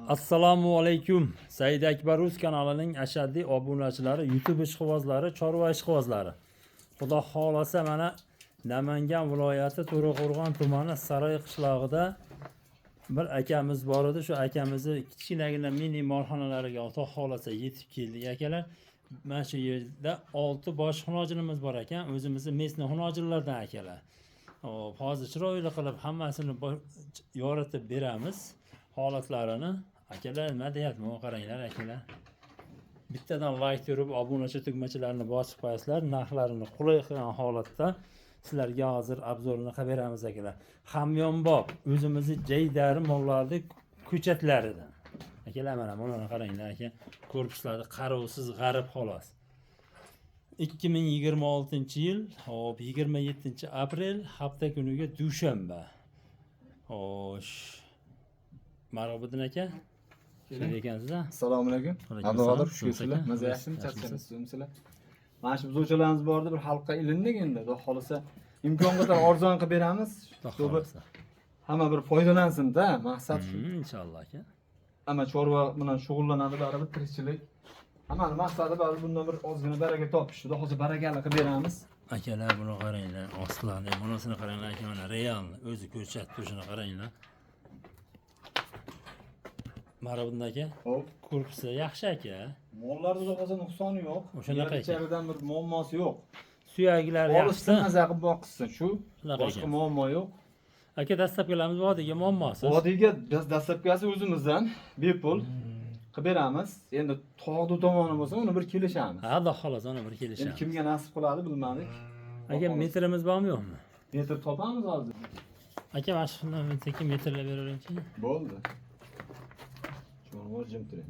Assalomu alaykum. Said Akbaruz kanalining ashaddiy obunachilari, YouTube ishqibozlari, chorva ishqibozlari. Xudo xolasa mana Namangan viloyati To'raqo'rg'on tumani Saroy qishlog'ida bir akamiz bor edi. Shu akamizni kichkinagina mini molxonalariga Xudo xolasa yetib keldik akalar. Mana shu yerda 6 bosh xunojinimiz bor ekan. O'zimizni mesni xunojinlardan akalar. Hozir chiroyli qilib hammasini yoritib beramiz. Holatlarini akalar nima deyapti? Qaranglar akalar. Bittadan like terib, obunachi tugmachilarini bosib qo'yasizlar. Narxlarini qulay qilgan holatda sizlarga hozir obzorini qilib beramiz akalar. Hamyonbop o'zimizni jaydari mollarning ko'chatlaridan. Akalar mana buni qaranglar aka. Korpuslarda qarovsiz g'arib xolos. 2026-yil, 27-aprel hafta kuniga dushanba. Xo'sh. Marhamat aka. Shunday ekansizlar. Assalomu alaykum. Abduqodir, xushkelsizlar. Maza yaxshimi? Charchamasizlar? Mana shu buzochalarimiz borda bir xalqqa ilindik endi. Xudo xolasa imkon qadar arzon qilib beramiz. Hamma bir foydalansin-da, maqsad shu. Inshaalloh aka. Hamma chorva bilan shug'ullanadi, baribir tirikchilik. Hammaning maqsadi bari bundan bir ozgina baraka topish. Xudo xolasa barakali qilib beramiz. Akalar buni qaranglar, ostlarni, bunasini qaranglar aka, mana real o'zi ko'rsatdi, shuni qaranglar. Marhamat aka. Xo'p, Korpusi yaxshi aka. mollarda xudo xolasa nuqsoni yo'q. O'shanaqa ekan. Icharidan bir muammosi yo'q. Suyaklari yaxshi. Olishdan maza qilib boqsin, shu. Shunaqa Boshqa ekan. muammo yo'q. Aka dastlabkilarimiz vodiyga muammosi. Vodiyga dastlabkasi o'zimizdan bepul qilib beramiz. Endi tog'du tomoni bo'lsa, uni bir kelishamiz. Ha, xudo xolos, uni bir Endi kelishamiz. kimga nasib qiladi bilmadik. Aka metrimiz bormi yo'qmi? Metr topamiz hozir. Aka mana shundan tekin metrlab beraveringchi. Bo'ldi. Chorva jim turing.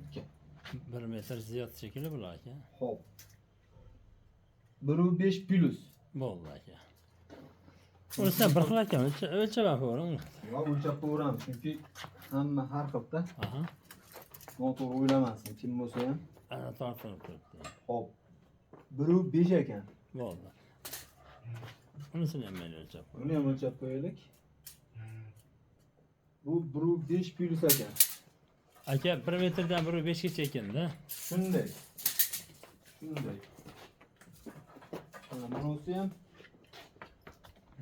1 metr ziyod shekilli bular aka. Xo'p. 1.5 plus. Bo'ldi aka. O'lsa bir xil ekan, o'lchab ko'ring. Yo, o'lchab ko'ramiz, chunki hamma har xilda. Aha. Noto'g'ri o'ylamasin, kim bo'lsa ham. Ana tortib turibdi. Xo'p. 1.5 ekan. Bo'ldi. Unisini ham men o'lchab qo'yaman. Uni ham o'lchab qo'yaylik. Bu 1.5 plus ekan. Aka 1 metrdan 1.5 gacha ekanda. Shunday. Shunday. Mana bunisi ham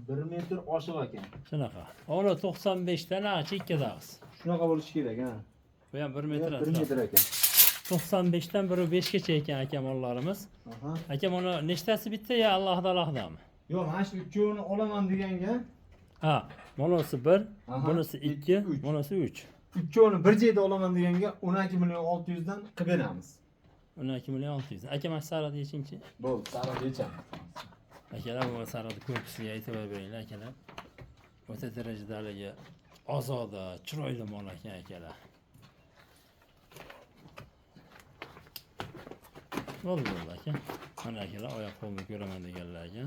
1 metr oshiq ekan. Shunaqa. Ona 95 dan achi ikkadag'is. Shunaqa bo'lishi kerak, ha. Bu ham 1 metr. 1 metr ekan. 95 dan 1.5 gacha ekan aka mollarimiz. Aha. Aka mana nechtasi bitta ya alohidami? Yo'q, mana shu ikkovini olaman deganga, Ha, bunisi 1, Aha, bunisi 2, uch. bunisi 3. ikkovini bir joyda olaman deganga 12 million 600 dan qilib beramiz. 12 million 600. Aka mana sarada yechinchi. Bo'ldi, sara yechamiz. Akalar bu sarada ko'pisiga aytib beringlar akalar. O'ta darajada haligi ozoda, chiroyli mol ekan akalar. Bo'ldi aka. Mana akalar oyoq qo'lni ko'raman deganlarga.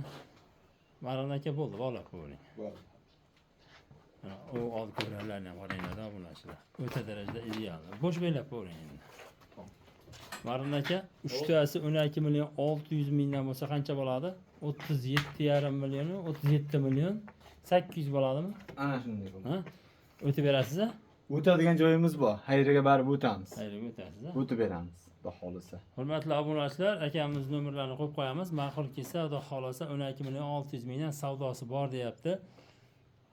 Maron aka bo'ldi, olib qo'ying. Bo'ldi. O olib ko'rganlarni ham qaranglar, bunachilar. O'ta darajada ideal. Bo'sh belab qo'ying endi. Maron aka, uchtasi 12 million 600 mingdan bo'lsa qancha bo'ladi? 37,5 million, 37 million 800 bo'ladimi? Ana shunday bo'ldi. Ha? O'tib berasiz-a? O'tadigan joyimiz bor. Xayriga barib o'tamiz. Hayır, o'tasiz-a? O'tib beramiz. Xudo xolasa. Hurmatli obunachilar, akamiz nomerlarini qo'yib qo'yamiz. Ma'qul kelsa, xudo xolasa 12 million 600 mingdan savdosi bor deyapti.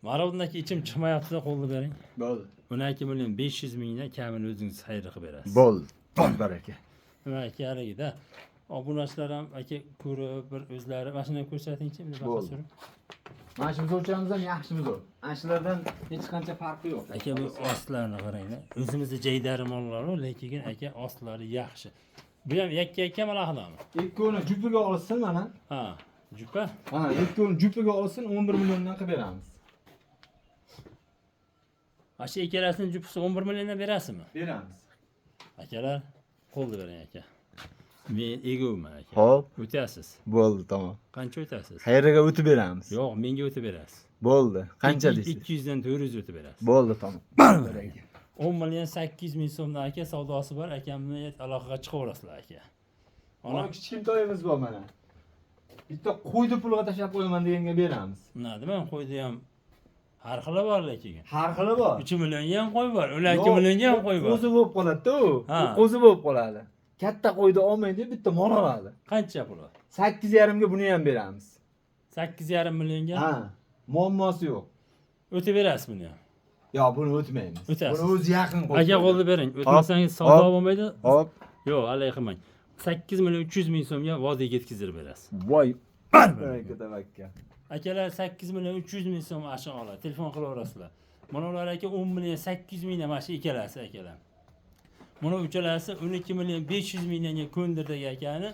Marodnaki ichim chiqmayapti, qo'lni bering. Bo'ldi. 12 million 500 mingdan kamini o'zingiz xayr qilib berasiz. Bo'ldi. Bor baraka. Nima kerakida? Obunachilar ham aka ko'rib bir o'zlari mashinani ko'rsatingchi, bir baqa Bo'ldi. surib. Mana shu buzochamiz ham yaxshi buzoq. Ana shulardan hech qancha farqi yo'q. Aka bu ostlarini qaranglar. O'zimizda jaydari mollar, lekin aka ostlari yaxshi. Bu ham yakka malahadami? Ikkovini jupiga olsin mana. Ha, jupa. Ha, ikkovini jupiga olsin 11 milliondan qilib beramiz. Ashi ikkalasini jupisi 11 milliondan berasizmi? Beramiz. Akalar, qo'lni bering aka. Men egovman aka. Xo'p, O'tasiz. bo'ldi, tamom. Qancha o'tasiz? Xayriga o'tib beramiz. Yo'q, menga o'tib berasiz. Bo'ldi. Qancha deysiz? 200 dan 400 o'tib berasiz. Bo'ldi, tamom. 10 million 800 ming so'mdan aka savdosi bor, akamni aloqaga chiqaverasizlar aka. Mana kichkintoyimiz bor mana. Bitta qo'yni pulga tashlab qo'yaman deganga beramiz. Nima, qo'ydi ham Har xili bor lekin. Har xili bor. 3 millionga ham qo'y bor, 12 millionga ham qo'y bor. Qo'zi bo'lib qoladi-ku. Ha. Qo'zi bo'lib qoladi. Katta qo'yni olmaydi, bitta mol oladi. Qancha puli? 8,5 ga buni ham beramiz. 8,5 millionga. Ha. Muammosi yo'q. O'tib berasiz buni ham. Yo'q, buni o'tmaymiz. O'tasiz. Buni o'zi yaqin qo'ydi. Aka qo'lni bering. O'tmasangiz savdo bo'lmaydi. Hop. Yo'q, alay qilmang. 8 million 300 ming so'mga vodiyga yetkazib berasiz. Voy. Baraka tavakka. Akalar 8 million 300 ming so'm ashon oladi. Telefon qilaverasizlar. Mana ular aka 10 million 800 mingdan mana shu ikkalasi akalar. Mana uchalasi 12 million 500 mingga ko'ndirdik akani.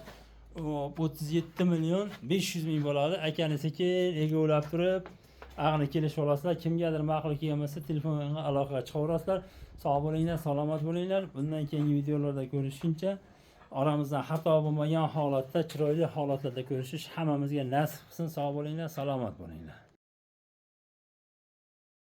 37 million 500 ming bo'ladi. Akani sekin egovlab turib, aqni kelishib olasizlar. Kimgadir ma'qul kelmasa telefonga aloqaga chiqaverasizlar. Sog' bo'linglar, salomat bo'linglar. Bundan keyingi videolarda ko'rishguncha oramizdan xato bo'lmagan holatda, chiroyli holatlarda ko'rishish hammamizga nasib qilsin. Sog' bo'linglar, salomat bo'linglar.